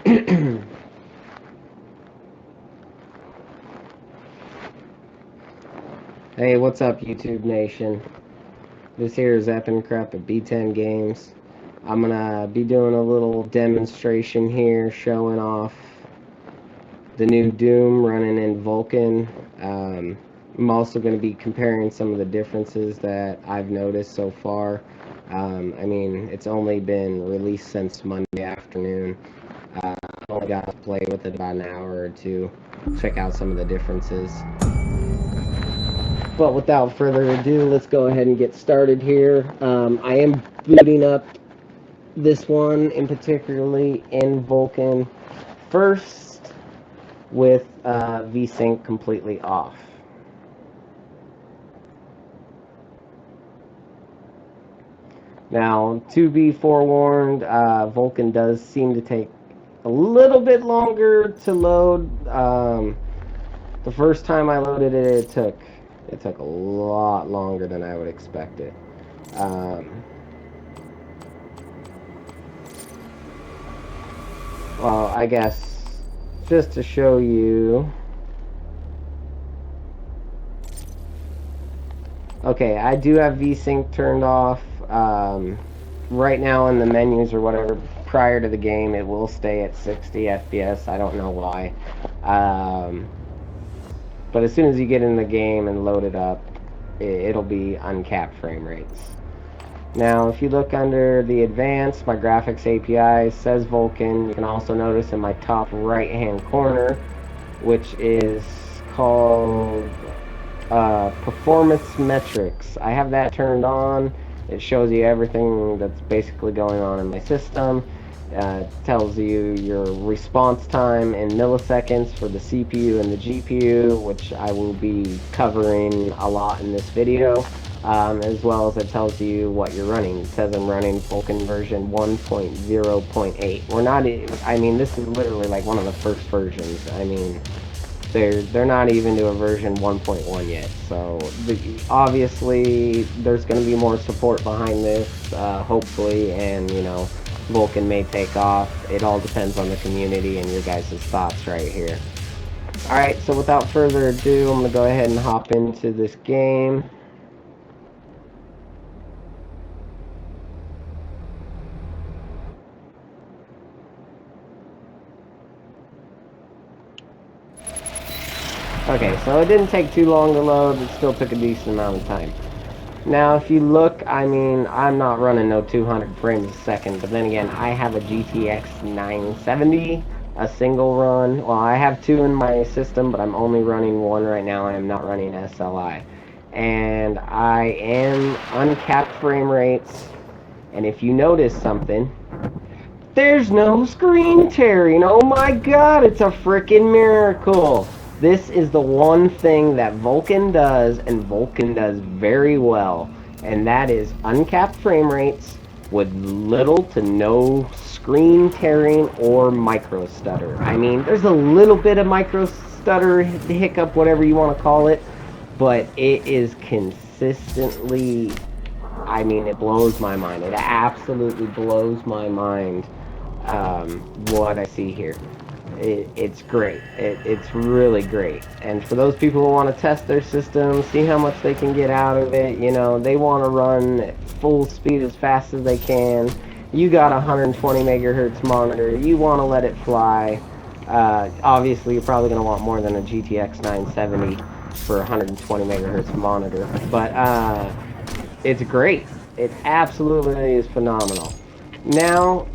Hey, what's up, YouTube Nation? This here is Eppencrep at B10 Games. I'm gonna be doing a little demonstration here, showing off the new Doom running in Vulkan. I'm also going to be comparing some of the differences that I've noticed so far. I mean, it's only been released since Monday afternoon. I only got to play with it about an hour or two, check out some of the differences. But without further ado, let's go ahead and get started here. I am booting up this one in particularly in Vulkan first with Vsync completely off. Now, to be forewarned, Vulkan does seem to take a little bit longer to load. The first time I loaded it, it took a lot longer than I would expect it. Well, I guess just to show you. Okay, I do have Vsync turned off. Right now in the menus or whatever, prior to the game, it will stay at 60 FPS. I don't know why. But as soon as you get in the game and load it up, it'll be uncapped frame rates. Now, if you look under the advanced, my graphics API says Vulkan. You can also notice in my top right-hand corner, which is called performance metrics. I have that turned on. It shows you everything that's basically going on in my system. It tells you your response time in milliseconds for the CPU and the GPU, which I will be covering a lot in this video, as well as it tells you what you're running. It says I'm running Vulkan version 1.0.8. We're not, I mean, this is literally like one of the first versions. I mean, they're not even to a version 1.1 yet, so obviously there's going to be more support behind this, hopefully, and you know, Vulkan may take off. It all depends on the community and your guys' thoughts right here. Alright, so without further ado, I'm going to go ahead and hop into this game. Okay, so it didn't take too long to load, it still took a decent amount of time. Now, if you look, I mean, I'm not running no 200 frames a second, but then again, I have a GTX 970, a single run. Well, I have two in my system, but I'm only running one right now. I am not running SLI. And I am uncapped frame rates, and if you notice something, there's no screen tearing. Oh my god, it's a freaking miracle. This is the one thing that Vulkan does, and Vulkan does very well, and that is uncapped frame rates with little to no screen tearing or micro stutter. I mean, there's a little bit of micro stutter, hiccup, whatever you want to call it, but it is consistently, I mean, it blows my mind. It absolutely blows my mind what I see here. It's great. It's really great. And for those people who want to test their system, see how much they can get out of it, you know, they want to run at full speed as fast as they can. You got a 120 megahertz monitor. You want to let it fly. Obviously, you're probably going to want more than a GTX 970 for a 120 megahertz monitor. But it's great. It absolutely is phenomenal. Now,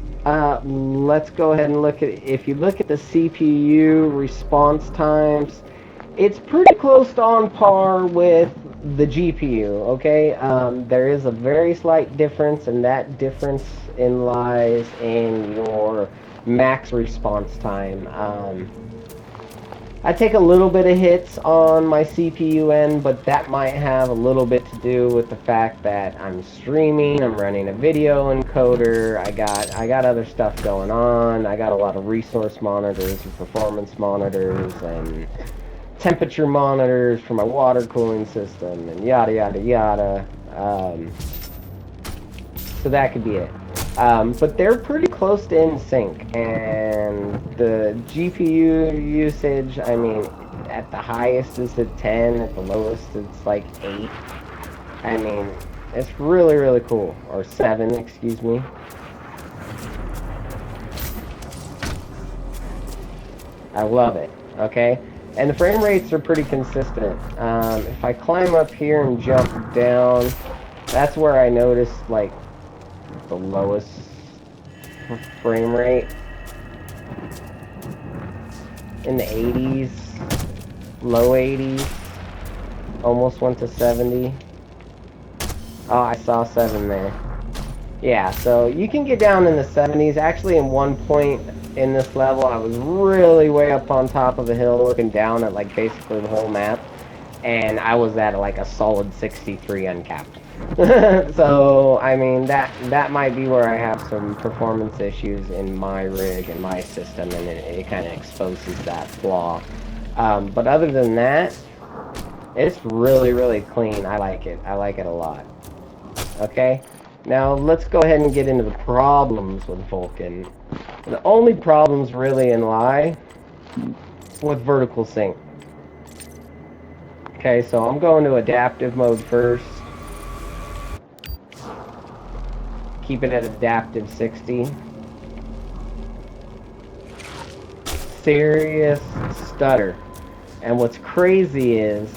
let's go ahead and look at, if you look at the CPU response times, it's pretty close to on par with the GPU, okay? There is a very slight difference, and that difference lies in your max response time. I take a little bit of hits on my CPU end, but that might have a little bit to do with the fact that I'm streaming, I'm running a video encoder, I got other stuff going on, I got a lot of resource monitors and performance monitors and temperature monitors for my water cooling system and yada yada yada. So that could be it. But they're pretty close to in sync, and the GPU usage, I mean, at the highest is at 10, at the lowest it's like 8. I mean, it's really, really cool. Or 7, excuse me. I love it, okay? And the frame rates are pretty consistent. If I climb up here and jump down, that's where I noticed, like, the lowest frame rate. In the 80s, low 80s, almost went to 70. Oh, I saw 7 there. Yeah, so you can get down in the 70s. Actually, in one point in this level, I was really way up on top of a hill looking down at, like, basically the whole map. And I was at, like, a solid 63 uncapped. So, I mean, that might be where I have some performance issues in my rig and my system, and it kind of exposes that flaw. But other than that, it's really, really clean. I like it. I like it a lot. Okay? Now, let's go ahead and get into the problems with Vulkan. The only problems really lie with vertical sync. Okay, so I'm going to adaptive mode first. Keep it at adaptive 60. Serious stutter. And what's crazy is,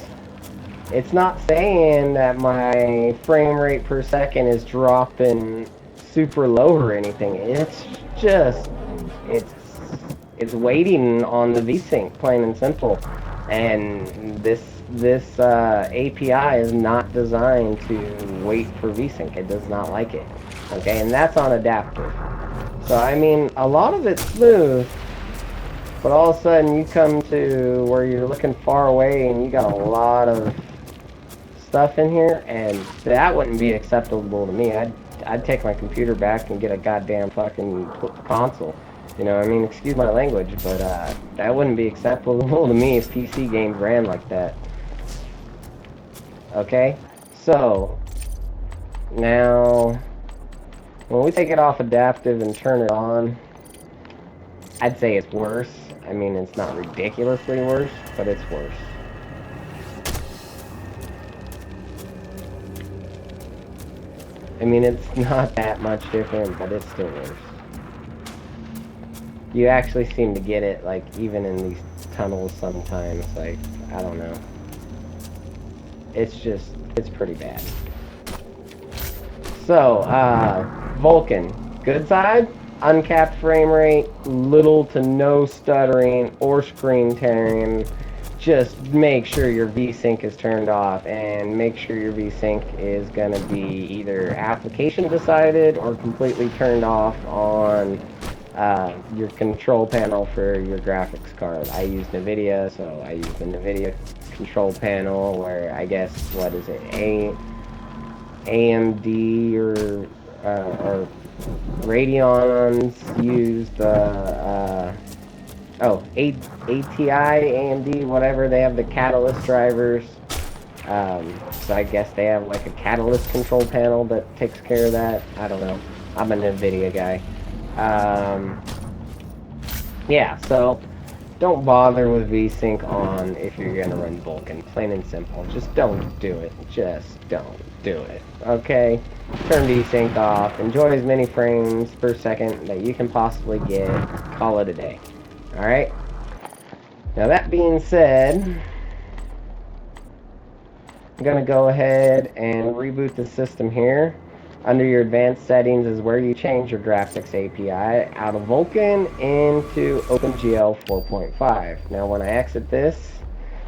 it's not saying that my frame rate per second is dropping super low or anything. It's just, it's waiting on the Vsync, plain and simple. And this API is not designed to wait for Vsync. It does not like it. Okay, and that's on adaptive. So, I mean, a lot of it's smooth, but all of a sudden you come to where you're looking far away and you got a lot of stuff in here, and that wouldn't be acceptable to me. I'd take my computer back and get a goddamn fucking console. You know what I mean? Excuse my language, but that wouldn't be acceptable to me if PC games ran like that. Okay? So, now, when we take it off adaptive and turn it on, I'd say it's worse. I mean, it's not ridiculously worse, but it's worse. I mean, it's not that much different, but it's still worse. You actually seem to get it, like, even in these tunnels sometimes. Like, I don't know. It's just, it's pretty bad. So, Vulkan. Good side, uncapped frame rate, little to no stuttering or screen tearing. Just make sure your Vsync is turned off, and make sure your Vsync is going to be either application decided or completely turned off on your control panel for your graphics card. I use NVIDIA, so I use the NVIDIA control panel, where I guess, what is it, AMD or Radeon's use the ATI, AMD, whatever. They have the Catalyst drivers. So I guess they have like a Catalyst control panel that takes care of that. I don't know. I'm an NVIDIA guy. Yeah, so don't bother with Vsync on if you're going to run Vulkan. Plain and simple. Just don't do it. Just don't do it. Okay? Turn Vsync off. Enjoy as many frames per second that you can possibly get. Call it a day. Alright? Now that being said, I'm going to go ahead and reboot the system here. Under your advanced settings is where you change your graphics API out of Vulkan into OpenGL 4.5. Now when I exit this,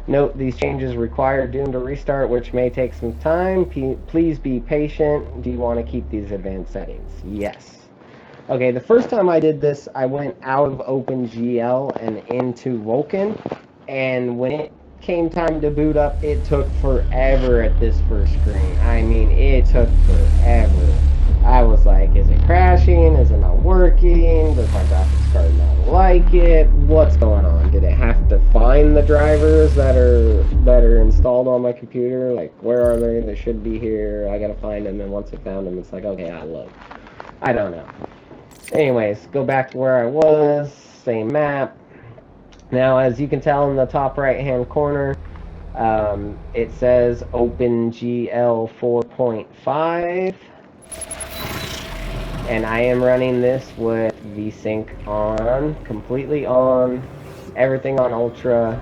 note these changes require Doom to restart, which may take some time. Please be patient. Do you want to keep these advanced settings? Yes. Okay, the first time I did this, I went out of OpenGL and into Vulkan, and when it came time to boot up, it took forever at this first screen. I mean, it took forever. I was like, is it crashing? Is it not working? Does my graphics card not like it? What's going on? Did it have to find the drivers that are installed on my computer? Like, where are they? They should be here. I gotta find them, and once I found them, it's like, okay, I don't know. Anyways, go back to where I was, same map. Now, as you can tell in the top right-hand corner, it says OpenGL 4.5. And I am running this with Vsync on, completely on, everything on Ultra.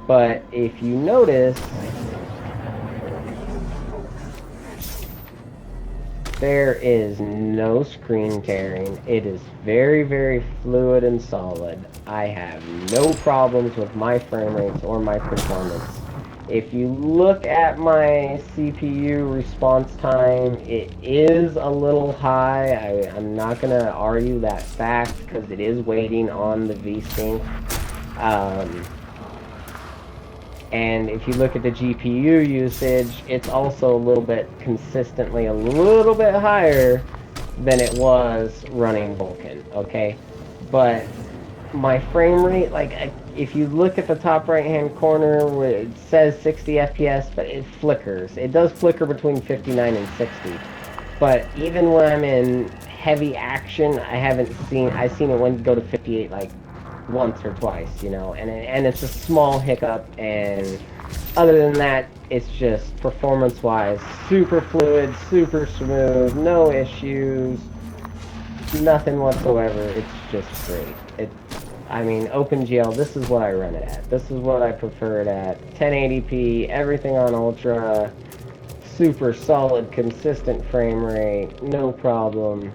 But if you notice, there is no screen tearing. It is very, very fluid and solid. I have no problems with my frame rates or my performance. If you look at my CPU response time, it is a little high. I'm not going to argue that fact because it is waiting on the Vsync. And if you look at the GPU usage, it's also a little bit consistently a little bit higher than it was running Vulkan, okay? But my frame rate, like, if you look at the top right-hand corner where it says 60 FPS, but it flickers. It does flicker between 59 and 60. But even when I'm in heavy action, I've seen it go to 58, like, once or twice, you know, and it's a small hiccup, and other than that, it's just performance-wise super fluid, super smooth, no issues, nothing whatsoever. It's just great. I mean, OpenGL, this is what I run it at. This is what I prefer it at. 1080p, everything on Ultra, super solid, consistent frame rate, no problem,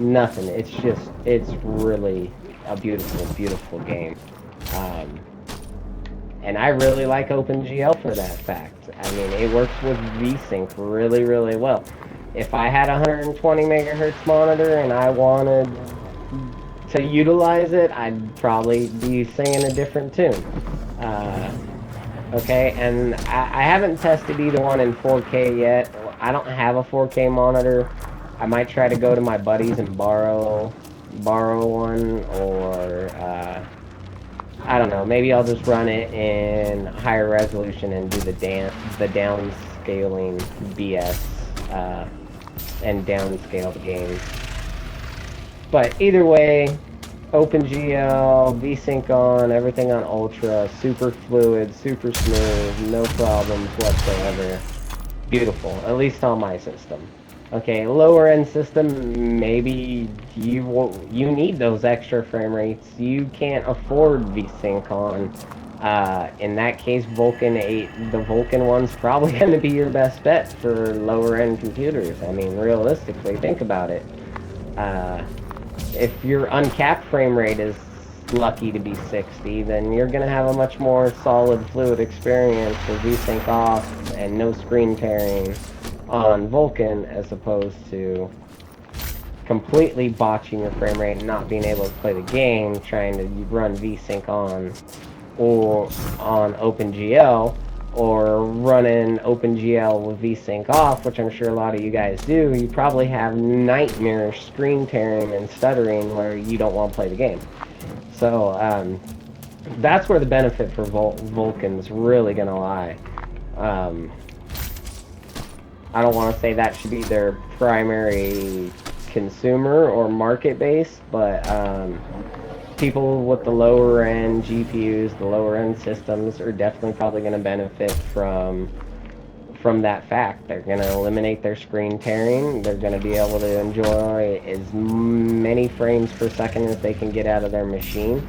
nothing. It's really a beautiful, beautiful game. And I really like OpenGL for that fact. I mean, it works with Vsync really, really well. If I had a 120 megahertz monitor and I wanted to utilize it, I'd probably be singing a different tune. Okay, and I haven't tested either one in 4K yet. I don't have a 4K monitor. I might try to go to my buddies and borrow one, or I don't know. Maybe I'll just run it in higher resolution and do the downscaling BS and downscale the games. But either way, OpenGL, Vsync on, everything on Ultra, super fluid, super smooth, no problems whatsoever. Beautiful, at least on my system. Okay, lower end system, maybe you need those extra frame rates. You can't afford Vsync on. In that case, Vulkan 8, the Vulkan one's probably going to be your best bet for lower end computers. I mean, realistically, think about it. If your uncapped frame rate is lucky to be 60, then you're going to have a much more solid, fluid experience with Vsync off and no screen tearing on Vulkan, as opposed to completely botching your frame rate and not being able to play the game, trying to run Vsync on, or on OpenGL, or running OpenGL with Vsync off, which I'm sure a lot of you guys do. You probably have nightmare screen tearing and stuttering where you don't want to play the game. So that's where the benefit for Vulkan's really going to lie. I don't want to say that should be their primary consumer or market base, but people with the lower end GPUs, the lower end systems, are definitely probably going to benefit from that fact. They're going to eliminate their screen tearing. They're going to be able to enjoy as many frames per second as they can get out of their machine.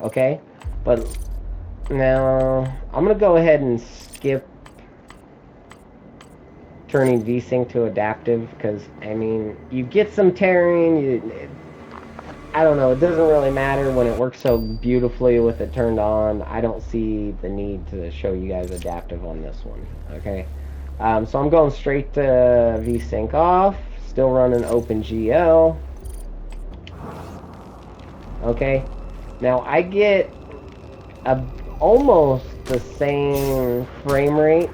Okay, but now I'm going to go ahead and skip turning Vsync to adaptive, because, I mean, you get some tearing, I don't know, it doesn't really matter when it works so beautifully with it turned on. I don't see the need to show you guys adaptive on this one, okay? So I'm going straight to Vsync off, still running OpenGL. Okay, now I get almost the same frame rate.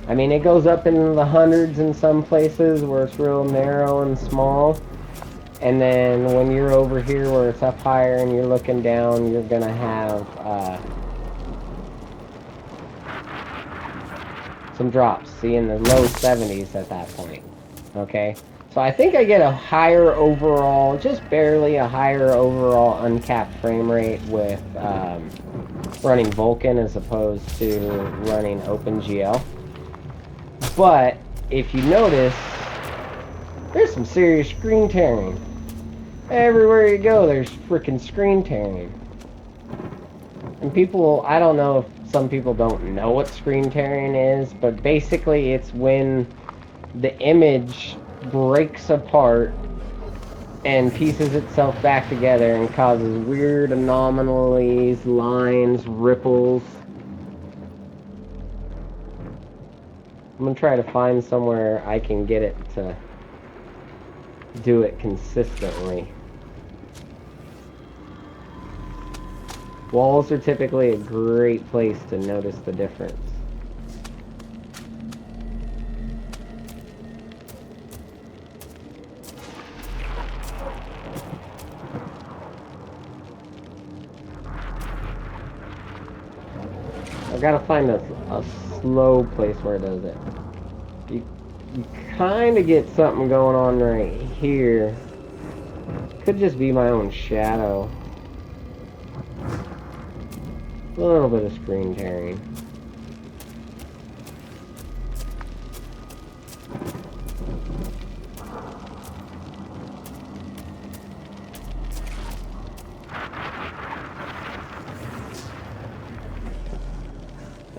I mean, it goes up in the hundreds in some places where it's real narrow and small. And then when you're over here where it's up higher and you're looking down, you're going to have some drops. See, in the low 70s at that point. Okay? So I think I get a higher overall, just barely a higher overall uncapped frame rate with running Vulkan as opposed to running OpenGL. But if you notice, there's some serious screen tearing. Everywhere you go, there's freaking screen tearing. And people, I don't know if some people don't know what screen tearing is, but basically it's when the image breaks apart and pieces itself back together and causes weird anomalies, lines, ripples. I'm gonna try to find somewhere I can get it to do it consistently. Walls are typically a great place to notice the difference. I've got to find a slow place where it does it. You kind of get something going on right here. Could just be my own shadow. A little bit of screen tearing.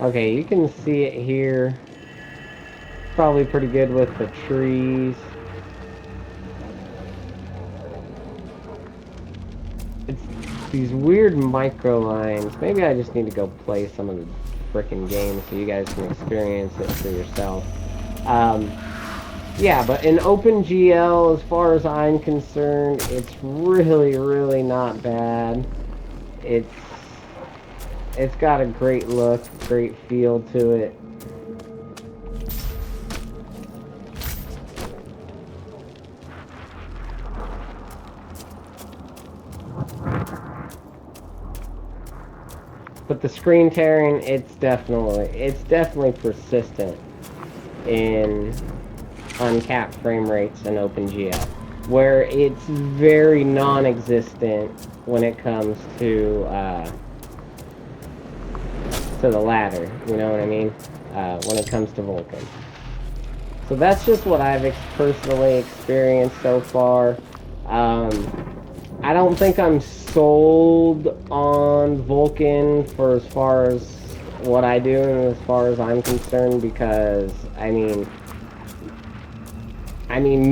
Okay, you can see it here. Probably pretty good with the trees. It's these weird micro lines. Maybe I just need to go play some of the frickin' games so you guys can experience it for yourself. Yeah, but in OpenGL, as far as I'm concerned, it's really, really not bad. It's got a great look, great feel to it. But the screen tearing, it's definitely persistent in uncapped frame rates in OpenGL, where it's very non-existent when it comes to the latter. You know what I mean? When it comes to Vulkan. So that's just what I've personally experienced so far. I don't think I'm sold on Vulkan for as far as what I do and as far as I'm concerned, because I mean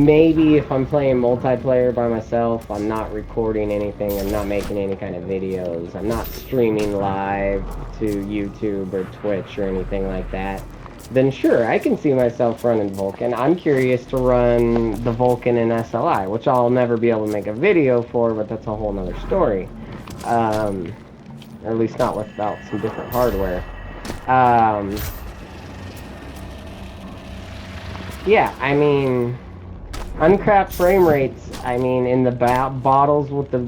maybe if I'm playing multiplayer by myself, I'm not recording anything, I'm not making any kind of videos, I'm not streaming live to YouTube or Twitch or anything like that, then sure, I can see myself running Vulkan. I'm curious to run the Vulkan in SLI, which I'll never be able to make a video for, but that's a whole nother story. Or at least not without some different hardware. Yeah, I mean, uncapped frame rates, I mean, in the battles with the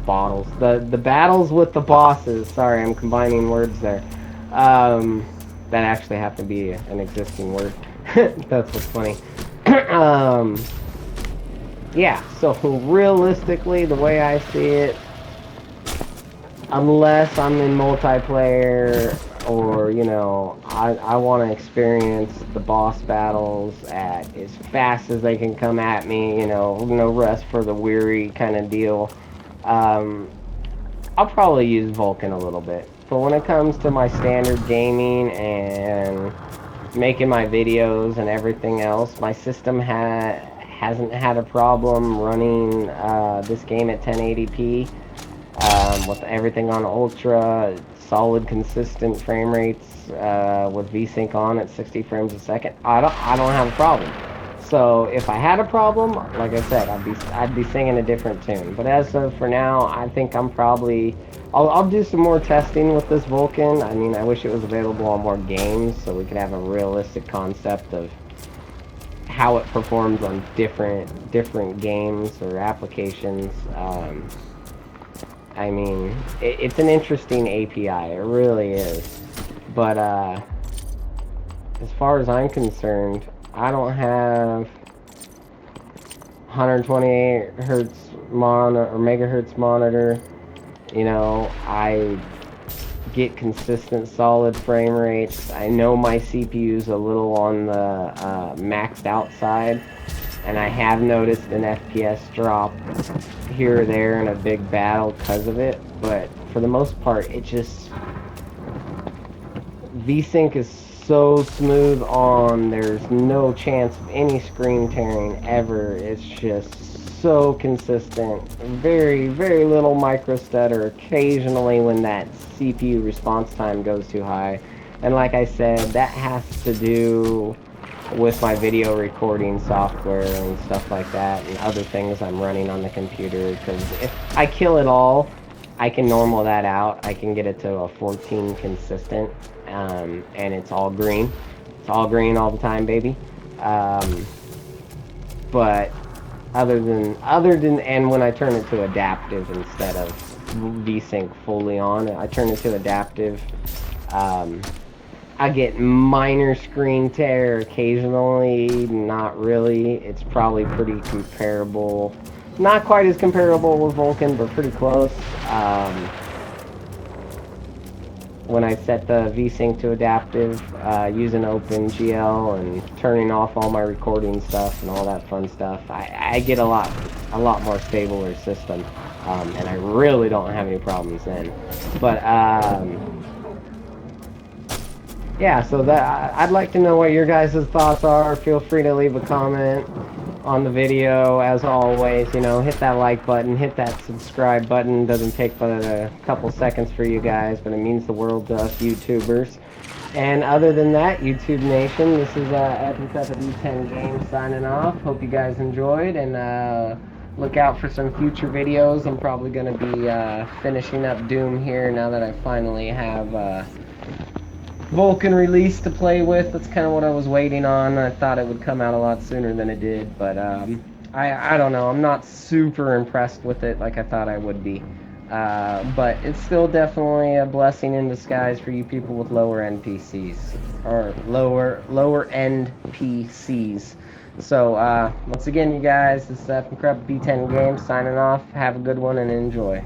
battles with the bosses, sorry, I'm combining words there, that actually happened to be an existing word. That's what's funny. Yeah, so realistically, the way I see it, unless I'm in multiplayer or, you know, I want to experience the boss battles at as fast as they can come at me, you know, no rest for the weary kind of deal, I'll probably use Vulkan a little bit. But when it comes to my standard gaming and making my videos and everything else, my system hasn't had a problem running this game at 1080p. With everything on ultra, solid consistent frame rates with Vsync on at 60 frames a second, I don't have a problem. So if I had a problem, like I said, I'd be singing a different tune. But as of for now, I think I'm probably I'll do some more testing with this Vulkan. I mean, I wish it was available on more games so we could have a realistic concept of how it performs on different games or applications. I mean, it's an interesting API, it really is. But as far as I'm concerned, I don't have 128 hertz monitor or megahertz monitor. You know, I get consistent solid frame rates. I know my CPU's a little on the maxed out side, and I have noticed an FPS drop here or there in a big battle because of it, but for the most part, it just... Vsync is so smooth on, there's no chance of any screen tearing ever. It's just so consistent. Very, very little micro stutter occasionally when that CPU response time goes too high. And like I said, that has to do with my video recording software and stuff like that, and other things I'm running on the computer, because if I kill it all, I can normal that out. I can get it to a 14 consistent, and it's all green. It's all green all the time, baby. But other than, and when I turn it to adaptive instead of VSync fully on, I turn it to adaptive. I get minor screen tear occasionally, not really. It's probably pretty comparable. Not quite as comparable with Vulkan, but pretty close. When I set the Vsync to adaptive, using OpenGL and turning off all my recording stuff and all that fun stuff, I get a lot more stabler system, and I really don't have any problems then. But yeah, so that I'd like to know what your guys' thoughts are. Feel free to leave a comment on the video. As always, you know, hit that like button, hit that subscribe button. Doesn't take but a couple seconds for you guys, but it means the world to us YouTubers. And other than that, YouTube Nation, this is B10 Games signing off. Hope you guys enjoyed, and look out for some future videos. I'm probably going to be finishing up Doom here now that I finally have Vulkan release to play with. That's kind of what I was waiting on. I thought it would come out a lot sooner than it did, but I don't know. I'm not super impressed with it like I thought I would be. But it's still definitely a blessing in disguise for you people with lower end PCs, or lower end PCs. So once again, you guys, this is B10 Games signing off. Have a good one and enjoy.